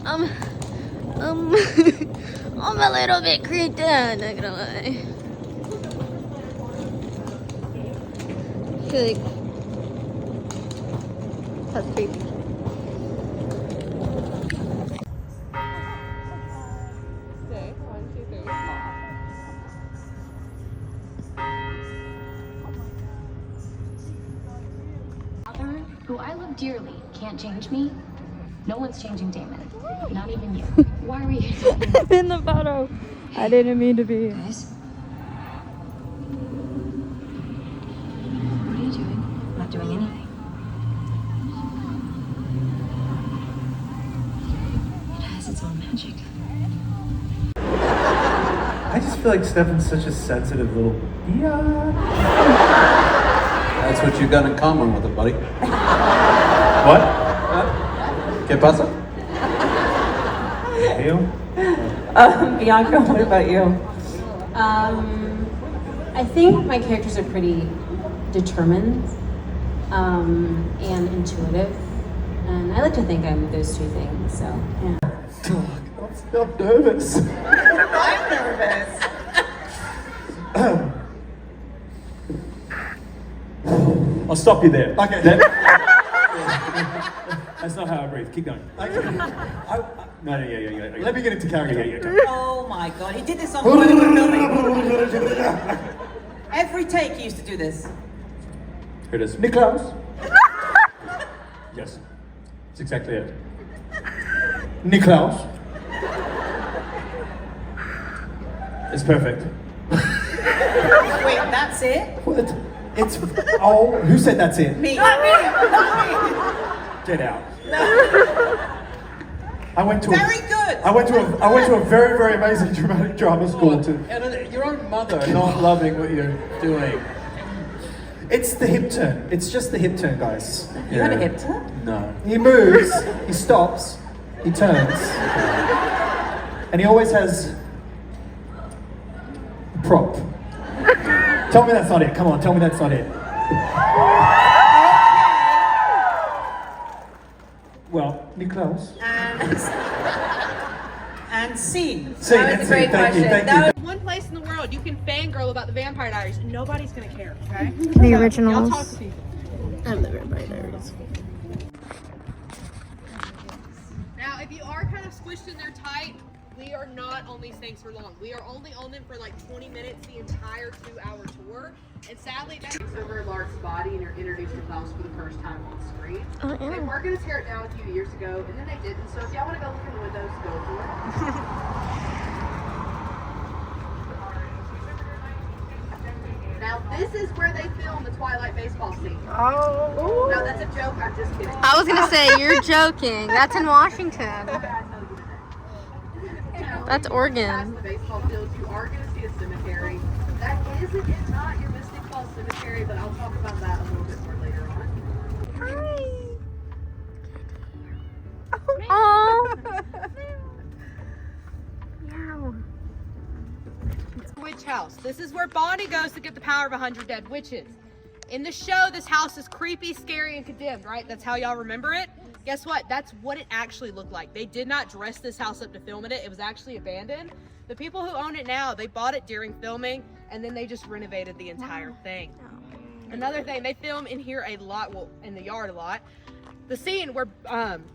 I'm a little bit creeped out, not gonna lie. I feel like that's creepy. Stay. 1, 2, 3. Father, who I love dearly, can't change me. No one's changing Damon. Not even you. Why are we here? In the photo. I didn't mean to be. Guys? What are you doing? I'm not doing anything. It has its own magic. I just feel like Stefan's such a sensitive little biatch. That's what you got in common with it, buddy. What? ¿Qué pasa? You? Bianca, what about you? I think my characters are pretty determined and intuitive, and I like to think I'm those two things. So yeah. I'm nervous. I'm nervous. I'll stop you there. Okay. That's not how I breathe. Keep going. No, yeah. Let me get into character. Yeah. Oh my god, he did this on filming. Every take he used to do this. Here it is. Niklaus. Yes. That's exactly it. Niklaus. It's perfect. Wait, that's it? What? It's oh, who said that's it? Me. Not me. Get out. I went to Very good. I went to a very, very amazing dramatic drama school too. And your own mother not loving what you're doing. It's the hip turn. It's just the hip turn, guys. You had a hip turn? No. He moves, he stops, he turns. And he always has a prop. Tell me that's not it. Come on, tell me that's not it. Well, Niklaus. And scene. Scene, That was a great thank you, question. thank you. One place in the world you can fangirl about the Vampire Diaries and nobody's gonna care, okay? The originals. Y'all talk to people. I love Vampire Diaries. Now, if you are kind of squished in there tight, we are not on these things for long. We are only on them for like 20 minutes the entire 2-hour tour. And sadly, that takes over Lark's body and you're introduced to Klaus for the first time on screen. They were going to tear it down a few years ago, and then they didn't. So if y'all want to go look in the windows, go for it. Now, this is where they filmed the Twilight baseball scene. Oh. No, that's a joke. I'm just kidding. I was gonna say, you're joking. That's in Washington. That's Oregon. Past the baseball field, you are going to see a cemetery. That is not your Mystic Falls cemetery, but I'll talk about that a little bit more later on. Oh. Meow. Witch house. This is where Bonnie goes to get the power of 100 dead witches. In the show, this house is creepy, scary, and condemned, right? That's how y'all remember it. Guess what? That's what it actually looked like. They did not dress this house up to film it. It was actually abandoned. The people who own it now, they bought it during filming, and then they just renovated the entire thing. Another thing, they film in here a lot, well, in the yard a lot. The scene where,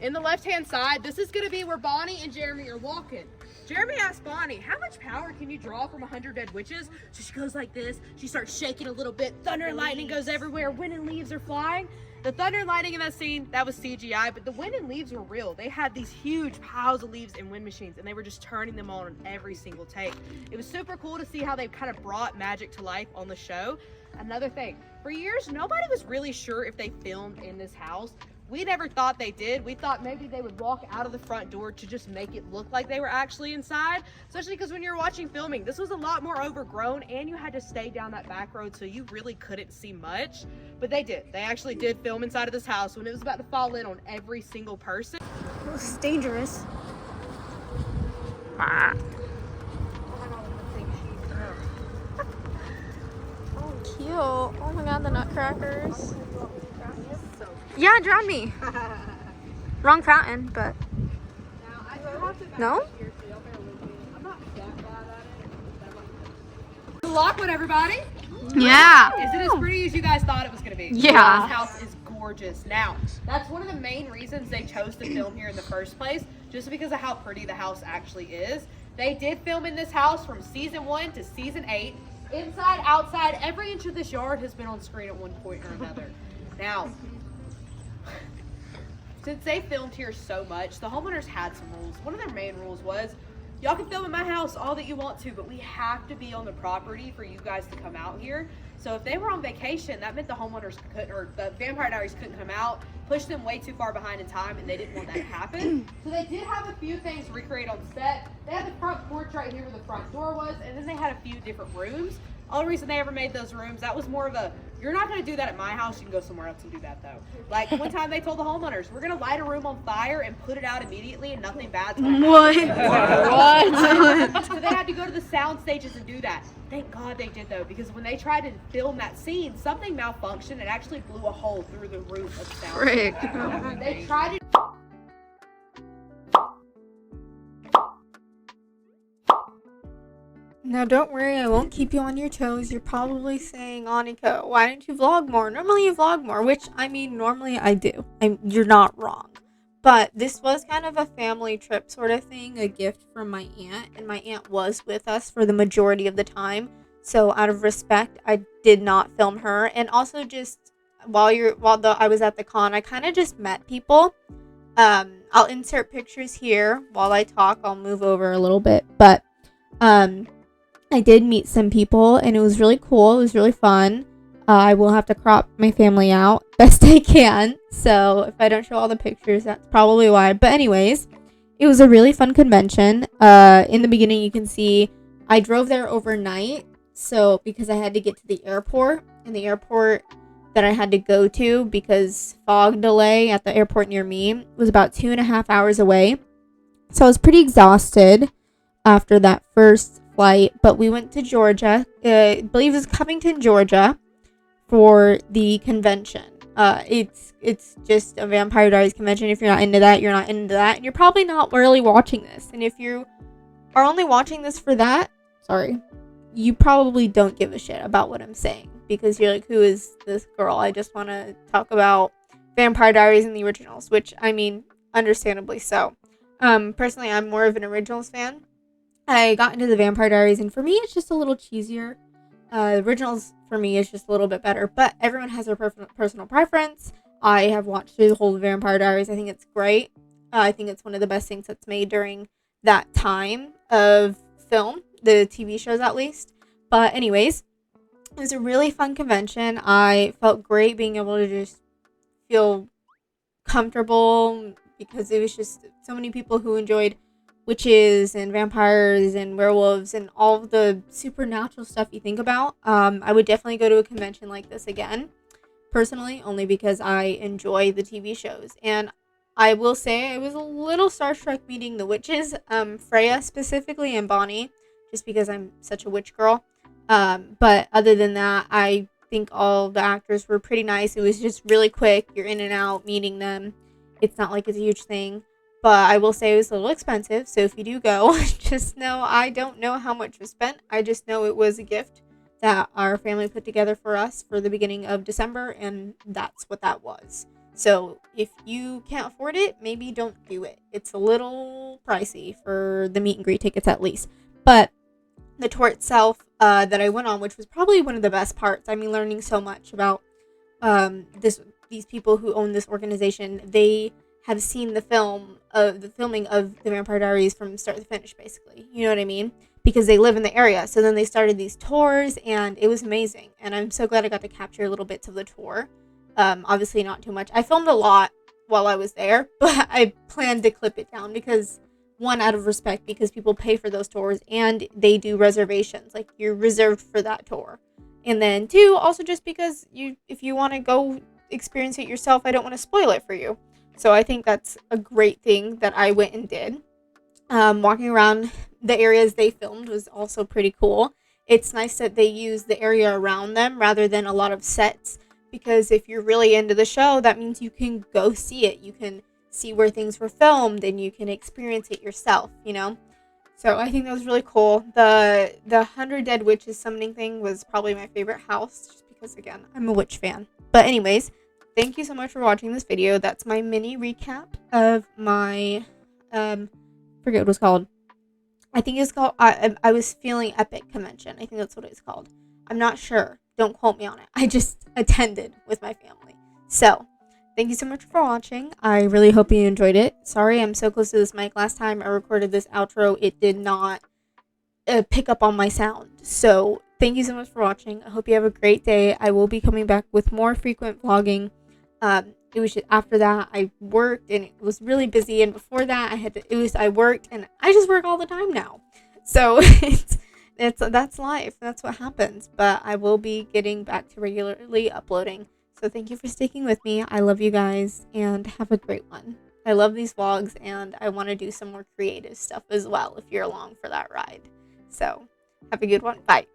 in the left-hand side, this is gonna be where Bonnie and Jeremy are walking. Jeremy asked Bonnie, how much power can you draw from 100 dead witches? So she goes like this, she starts shaking a little bit, thunder and lightning goes everywhere, wind and leaves are flying. The thunder and lightning in that scene, that was CGI, but the wind and leaves were real. They had these huge piles of leaves and wind machines, and they were just turning them on every single take. It was super cool to see how they kind of brought magic to life on the show. Another thing, for years, nobody was really sure if they filmed in this house. We never thought they did. We thought maybe they would walk out of the front door to just make it look like they were actually inside, especially because when you're watching filming, this was a lot more overgrown and you had to stay down that back road, so you really couldn't see much. But they did. They actually did film inside of this house when it was about to fall in on every single person. This is dangerous. Oh, cute. Oh my god, the nutcrackers. Yeah, drown me. Wrong fountain, but. Now, I No? Lockwood, everybody. Yeah. Is it as pretty as you guys thought it was going to be? Yeah. This house is gorgeous. Now, that's one of the main reasons they chose to film here in the first place, just because of how pretty the house actually is. They did film in this house from season 1 to season 8. Inside, outside, every inch of this yard has been on screen at one point or another. Now, since they filmed here so much, the homeowners had some rules. One of their main rules was, y'all can film in my house all that you want to, but we have to be on the property for you guys to come out here. So if they were on vacation, that meant the homeowners couldn't, or the Vampire Diaries couldn't come out, pushed them way too far behind in time, and they didn't want that to happen. So they did have a few things recreate on set. They had the front porch right here where the front door was, and then they had a few different rooms. Only reason they ever made those rooms, that was more of a, you're not going to do that at my house, you can go somewhere else and do that though. Like one time they told the homeowners, we're going to light a room on fire and put it out immediately and nothing bad's going to happen. What? So they had to go to the sound stages and do that. Thank God they did though, because when they tried to film that scene, something malfunctioned and actually blew a hole through the roof of the sound Frick. stage. They tried to Now don't worry, I won't keep you on your toes. You're probably saying, Aniko, why don't you vlog more? Normally you vlog more, which, I mean, normally I do. You're not wrong. But this was kind of a family trip sort of thing, a gift from my aunt. And my aunt was with us for the majority of the time. So out of respect, I did not film her. And also just while I was at the con, I kind of just met people. I'll insert pictures here while I talk. I'll move over a little bit. But I did meet some people and it was really cool. It was really fun. I will have to crop my family out best I can. So if I don't show all the pictures, that's probably why. But anyways, it was a really fun convention. In the beginning, you can see I drove there overnight. So because I had to get to the airport, and the airport that I had to go to because fog delay at the airport near me was about 2.5 hours away. So I was pretty exhausted after that first flight, but we went to Georgia. I believe it was Covington, Georgia, for the convention. It's just a Vampire Diaries convention. If you're not into that, you're not into that, and you're probably not really watching this. And if you are only watching this for that, sorry, you probably don't give a shit about what I'm saying, because you're like, who is this girl? I just want to talk about Vampire Diaries and the originals, which, I mean, understandably so. Personally, I'm more of an originals fan. I got into the Vampire Diaries, and for me, it's just a little cheesier. The originals, for me, is just a little bit better, but everyone has their personal preference. I have watched through the whole Vampire Diaries. I think it's great. I think it's one of the best things that's made during that time of film, the TV shows at least. But anyways, it was a really fun convention. I felt great being able to just feel comfortable, because it was just so many people who enjoyed witches and vampires and werewolves and all of the supernatural stuff you think about. I would definitely go to a convention like this again, personally, only because I enjoy the TV shows. And I will say I was a little starstruck meeting the witches, Freya specifically, and Bonnie, just because I'm such a witch girl. But other than that, I think all the actors were pretty nice. It was just really quick. You're in and out meeting them. It's not like it's a huge thing. But I will say it was a little expensive, so if you do go, just know I don't know how much was spent. I just know it was a gift that our family put together for us for the beginning of December, and that's what that was. So if you can't afford it, maybe don't do it. It's a little pricey for the meet and greet tickets at least. But the tour itself that I went on, which was probably one of the best parts, I mean, learning so much about these people who own this organization. They have seen the filming of the Vampire Diaries from start to finish, basically. You know what I mean? Because they live in the area. So then they started these tours, and it was amazing. And I'm so glad I got to capture little bits of the tour. Obviously not too much. I filmed a lot while I was there, but I planned to clip it down because, one, out of respect, because people pay for those tours and they do reservations. Like, you're reserved for that tour. And then, two, also just because if you want to go experience it yourself, I don't want to spoil it for you. So I think that's a great thing that I went and did. Walking around the areas they filmed was also pretty cool. It's nice that they use the area around them rather than a lot of sets, because if you're really into the show, that means you can go see it. You can see where things were filmed and you can experience it yourself, you know? So I think that was really cool. The 100 Dead Witches summoning thing was probably my favorite house, just because, again, I'm a witch fan. But anyways, thank you so much for watching this video. That's my mini recap of my, forget what it was called. I think it's called, I was feeling epic convention. I think that's what it's called. I'm not sure. Don't quote me on it. I just attended with my family. So, thank you so much for watching. I really hope you enjoyed it. Sorry I'm so close to this mic. Last time I recorded this outro, it did not pick up on my sound. So, thank you so much for watching. I hope you have a great day. I will be coming back with more frequent vlogging. It was just after that I worked and it was really busy, and before that I worked, and I just work all the time now. So that's life. That's what happens. But I will be getting back to regularly uploading. So thank you for sticking with me. I love you guys and have a great one. I love these vlogs and I want to do some more creative stuff as well if you're along for that ride. So have a good one. Bye.